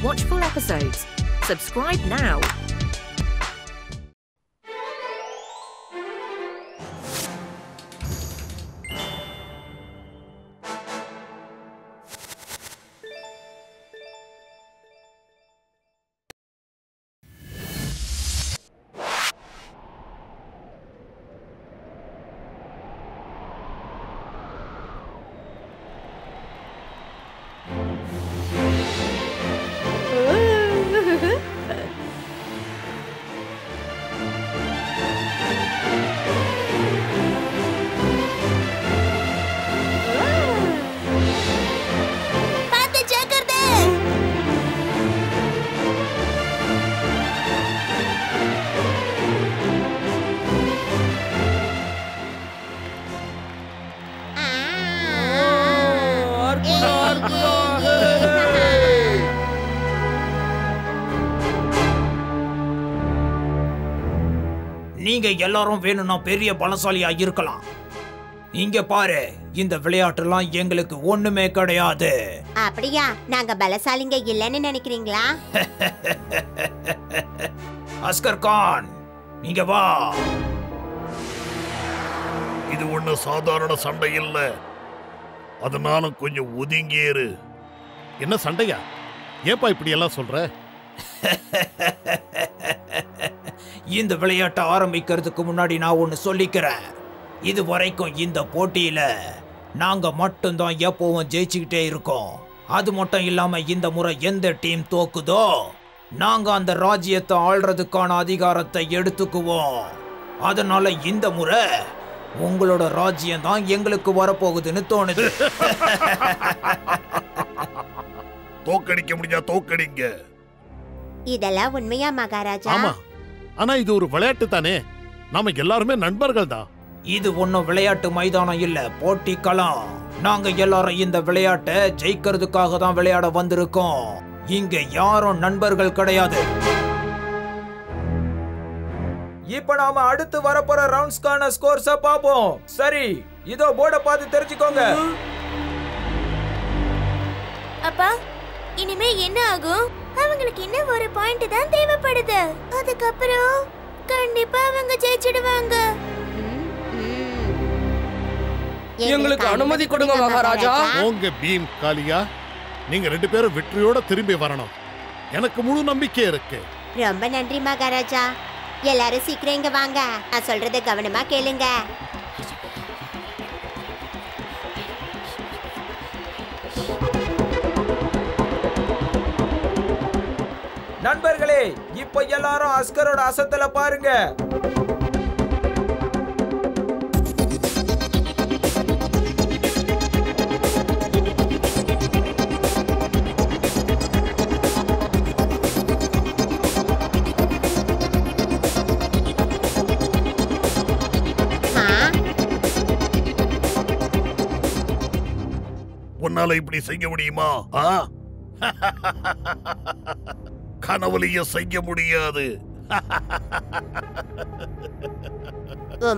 Watch full episodes. Subscribe now. நீங்க எல்லாரும் வேணும்னா பெரிய பலசாலியா இருக்கலாம். இங்க பாரு, இந்த விளையாட்டுலாம் எங்களுக்கு ஒண்ணுமே கிடையாது. அப்படியா? நாங்க பலசாலிங்க இல்லன்னு நினைக்கிறீங்களா? அஸ்கர் கான், நீங்க வா. இது ஒண்ணு சாதாரண சண்டை இல்ல, அதனால கொஞ்சம் ஒதுங்கியேரு. என்ன சண்டையா? ஏப்பா இப்படி எல்லாம் சொல்ற? இந்த விளையாட்டை ஆரம்பிக்கிறதுக்கு முன்னாடி நான் ஒன்னு சொல்லிக்கிறேன். இது வரைக்கும் இந்த போட்டியில நாங்க மட்டும்தான் எப்பவும் ஜெயிச்சுக்கிட்டே இருக்கோம். அது மட்டும் இல்லாம இந்த முறை எந்த டீம் தோக்குதோ நாங்க அந்த ராஜ்யத்தை ஆள்றதுக்கான அதிகாரத்தை எடுத்துக்குவோம். அதனால இந்த முறை உங்களோட ராஜ்யம் தான் எங்களுக்கு வரப்போகுதுன்னு தோணுது. தோக்கடிக்க முடிஞ்சா தோக்கடிங்க. இதெல்லாம் உண்மையா மகாராஜா? ஆமா, ஆனா இது ஒரு விளையாட்டு தானே, நாம எல்லாருமே நண்பர்கள் தான். இது ஒன்னும் விளையாட்டு மைதானம் இல்ல, போட்டி களம். நாங்க எல்லாரும் இந்த விளையாட்டை ஜெயிக்கிறதுக்காக தான் விளையாட வந்திருக்கோம். இங்க யாரும் நண்பர்கள் கிடையாது. இப்ப நாம அடுத்து வரப்போற ரவுண்ட்ஸ்கான ஸ்கோர்ஸ பாப்போம். சரி, இதோ போர்டை பார்த்து தெரிஞ்சுக்கோங்க. அப்பா, இனிமே என்ன ஆகும்? அவங்களுக்கு இன்னும் ஒரு பாயிண்ட் தான் தேவைப்படுது. அதுக்கப்புறம் கண்டிப்பா அவங்க ஜெயிச்சிடுவாங்க. எங்களுக்கு அனுமதி கொடுங்க மகாராஜா. உங்க பீம் காளியா, நீங்க 2 பேரும் வெற்றியோட திரும்பி வரணும். எனக்கு முழு நம்பிக்கை இருக்கு. ரொம்ப நன்றி மகாராஜா. எல்லாரும் சீக்கிரம் இங்க வாங்க. நான் சொல்றத கவனமா கேளுங்க. நண்பர்களே, இப்ப எல்லாரும் அஸ்கரோட அசத்தல பாருங்க. உன்னால இப்படி செய்ய முடியுமா? கனவுலையும் செய்ய முடியாது.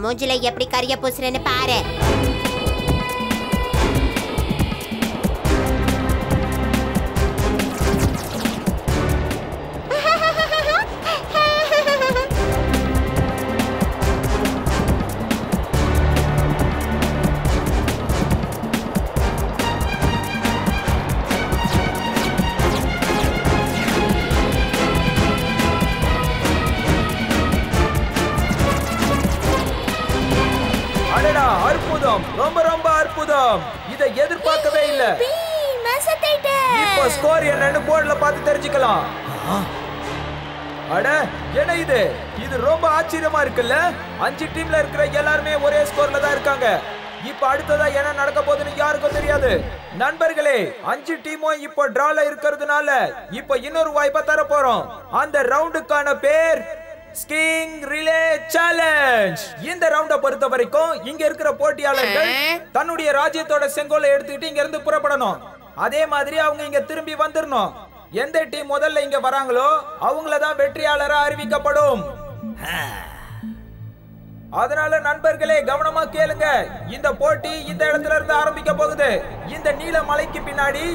மூஞ்சில எப்படி கரிய பூசுறேன்னு பாரு. அற்புதம், ரொம்ப ரொம்ப அற்புதம். இதை எதிர்பார்க்கவே இல்ல. இப்போ ஸ்கோர் என்னன்னு போர்டுல பார்த்து தெரிஞ்சுக்கலாம். அட, என்ன இது? இது ரொம்ப ஆச்சரியமா இருக்குல்ல. 5 டீம்ல இருக்கிற எல்லாருமே ஒரே ஸ்கோர்ல தான் இருக்காங்க. இப்ப அடுத்ததா என்ன நடக்க போகுதுன்னு யாருக்கும் தெரியாது. நண்பர்களே, 5 டீமும் இப்போ டிரால இருக்கிறதுனால இப்போ இன்னொரு வாய்ப்பை தர போறோம். அந்த ரவுண்டுக்கான பேர் ஸ்கிங் ரிலே சேலஞ்ச். இந்த ரவுண்ட பொறுத்த வரைக்கும் இங்க இருக்கிற போட்டியாளர்கள் தன்னுடைய ராஜ்யத்தோட செங்கோலை எடுத்துக்கிட்டு இங்க இருந்து புறப்படணும். அதே மாதிரி அவங்க இங்க திரும்பி வந்துடணும். எந்த டீம் முதல்ல இங்க வராங்களோ அவங்கள தான் வெற்றியாளரா அறிவிக்கப்படும். அதனால நண்பர்களே, கவனமா கேளுங்க. இந்த போட்டி இந்த இடத்துல இருந்து ஆரம்பிக்க போகுது. இந்த நீல மலைக்கு பின்னாடி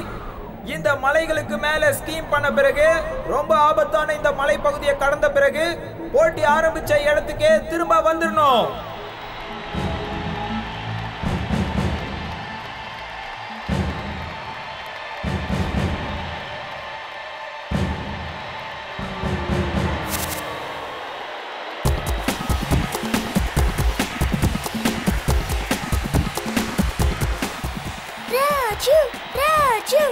இந்த மலைகளுக்கு மேல ஸ்கீம் பண்ண பிறகு ரொம்ப ஆபத்தான இந்த மலைப்பகுதியை கடந்த பிறகு போட்டி ஆரம்பிச்ச இடத்துக்கே திரும்ப வந்துடணும். ராஜு ராஜு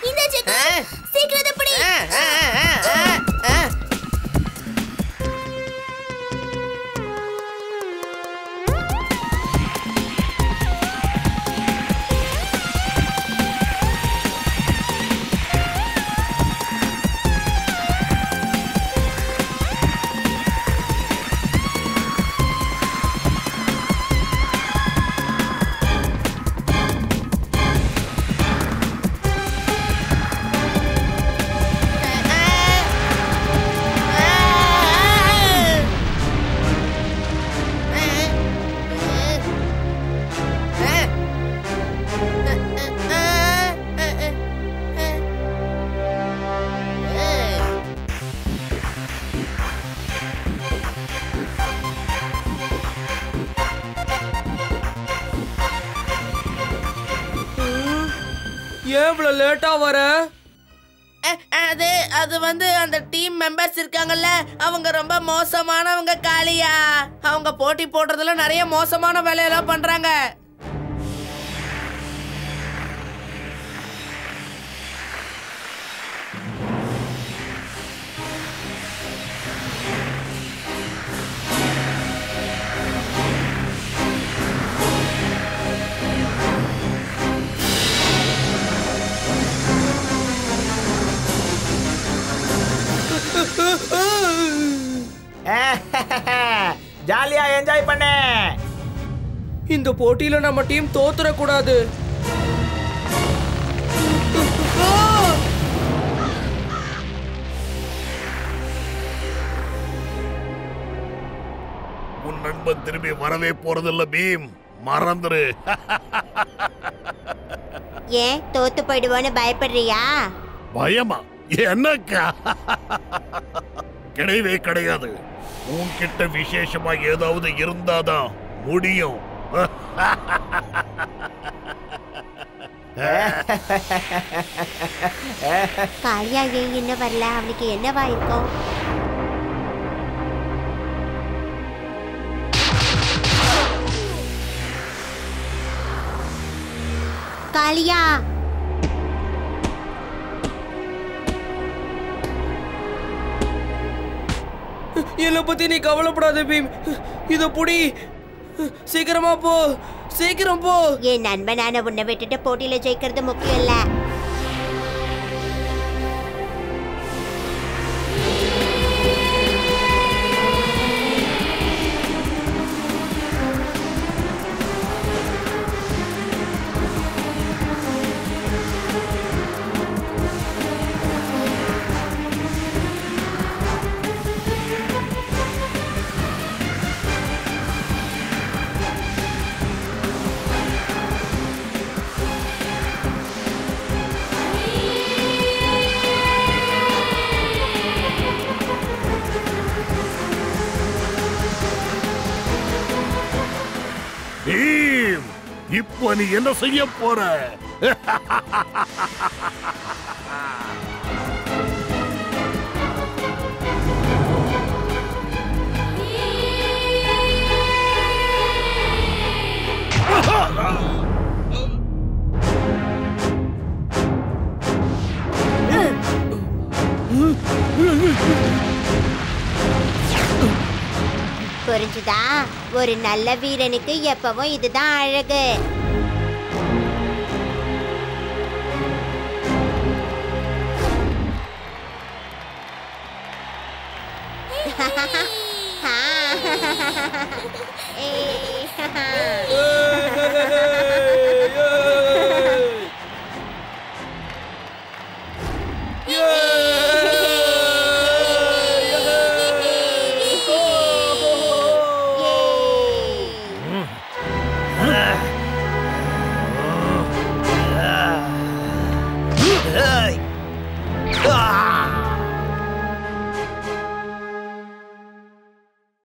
இந்த செக்கு சீக்கிரம் படி. ஏன் இவ்வளவு லேட்டா வர? அது வந்து அந்த டீம் மெம்பர்ஸ் இருக்காங்கல்ல, அவங்க ரொம்ப மோசமானவங்க காளியா. அவங்க போட்டி போடுறதுல நிறைய மோசமான வேலையெல்லாம் பண்றாங்க. ஜாலியா என்ஜாய் பண்ண. இந்த போட்டியில நம்ம டீம் தோத்துற கூடாது. உன் நண்பன் திரும்பி வரவே போறதில்ல பீம், மறந்துரு. ஏன் தோத்து போயிடுவோன்னு பயப்படுறியா? பயமா? என்னக்கா? கிடையவே கிடையாது. உன்கிட்ட விசேஷமா ஏதாவது இருந்தாதான் முடியும். காளியா ஏன் இன்னும் வரல? அவனுக்கு என்னவா இருக்கும்? காளியா, என்னை பத்தி நீ கவலைப்படாத பீம். இத புடி, சீக்கிரமா போ, சீக்கிரம் போ. என் நண்பனான உன்னை விட்டுட்டு போட்டியில ஜெயிக்கிறது முக்கியம் இல்ல. பீம், இப்போ நீ என்ன செய்ய போற? புரிஞ்சுதா? ஒரு நல்ல வீரனுக்கு எப்பவும் இதுதான் அழகு. ஏய்